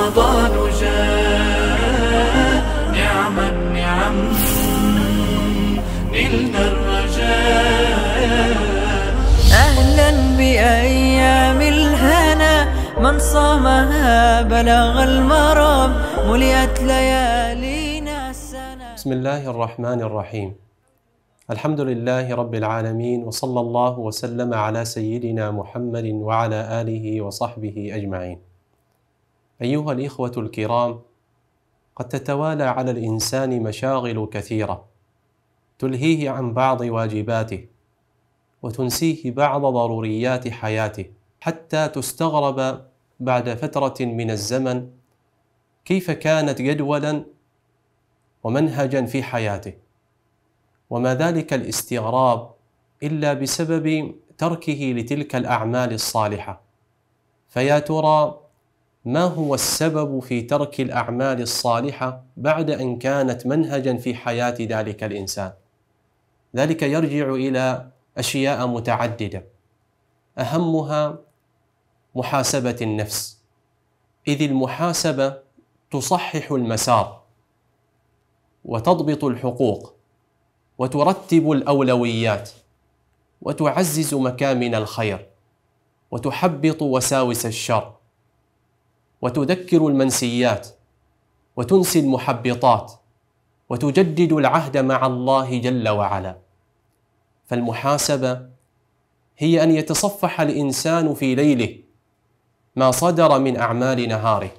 رمضان جاء نعم النعم نلنا الرجاء. أهلا بأيام الهنا من صامها بلغ المرام ملئت ليالينا السنة. بسم الله الرحمن الرحيم. الحمد لله رب العالمين، وصلى الله وسلم على سيدنا محمد وعلى آله وصحبه أجمعين. أيها الإخوة الكرام، قد تتوالى على الإنسان مشاغل كثيرة تلهيه عن بعض واجباته وتنسيه بعض ضروريات حياته، حتى تستغرب بعد فترة من الزمن كيف كانت جدولا ومنهجا في حياته، وما ذلك الاستغراب إلا بسبب تركه لتلك الأعمال الصالحة. فيا ترى ما هو السبب في ترك الأعمال الصالحة بعد أن كانت منهجا في حياة ذلك الإنسان؟ ذلك يرجع إلى أشياء متعددة، أهمها محاسبة النفس، إذ المحاسبة تصحح المسار وتضبط الحقوق وترتب الأولويات وتعزز مكامن الخير وتحبط وساوس الشر وتذكر المنسيات وتنسي المحبطات وتجدد العهد مع الله جل وعلا. فالمحاسبة هي أن يتصفح الإنسان في ليله ما صدر من أعمال نهاره،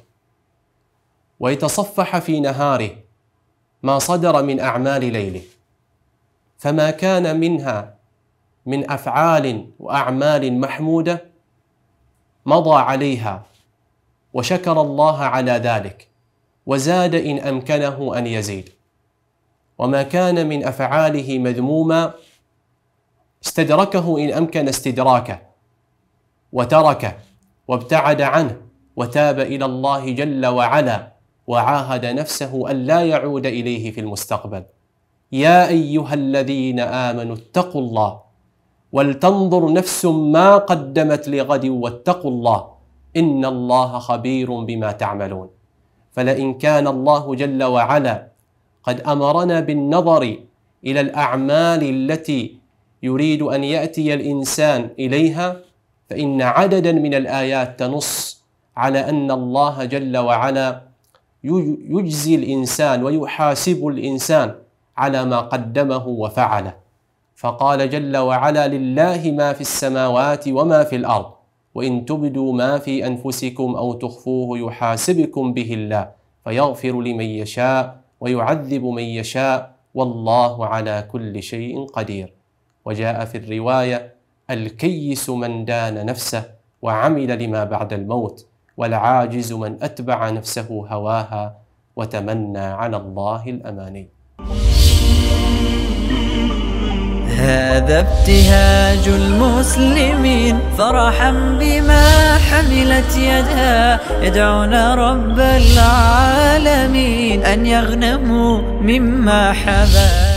ويتصفح في نهاره ما صدر من أعمال ليله، فما كان منها من أفعال وأعمال محمودة مضى عليها وشكر الله على ذلك وزاد إن أمكنه أن يزيد، وما كان من أفعاله مذموما استدركه إن أمكن استدراكه وتركه وابتعد عنه وتاب إلى الله جل وعلا وعاهد نفسه أن لا يعود إليه في المستقبل. يا أيها الذين آمنوا اتقوا الله ولتنظر نفس ما قدمت لغد واتقوا الله إن الله خبير بما تعملون. فلئن كان الله جل وعلا قد أمرنا بالنظر إلى الأعمال التي يريد أن يأتي الإنسان إليها، فإن عددا من الآيات تنص على أن الله جل وعلا يجزي الإنسان ويحاسب الإنسان على ما قدمه وفعله. فقال جل وعلا: لله ما في السماوات وما في الأرض وإن تبدوا ما في أنفسكم أو تخفوه يحاسبكم به الله فيغفر لمن يشاء ويعذب من يشاء والله على كل شيء قدير. وجاء في الرواية: الكيس من دان نفسه وعمل لما بعد الموت، والعاجز من أتبع نفسه هواها وتمنى على الله الأماني. هذا ابتهاج المسلمين فرحا بما حملت يدها، يدعون رب العالمين أن يغنموا مما حبا.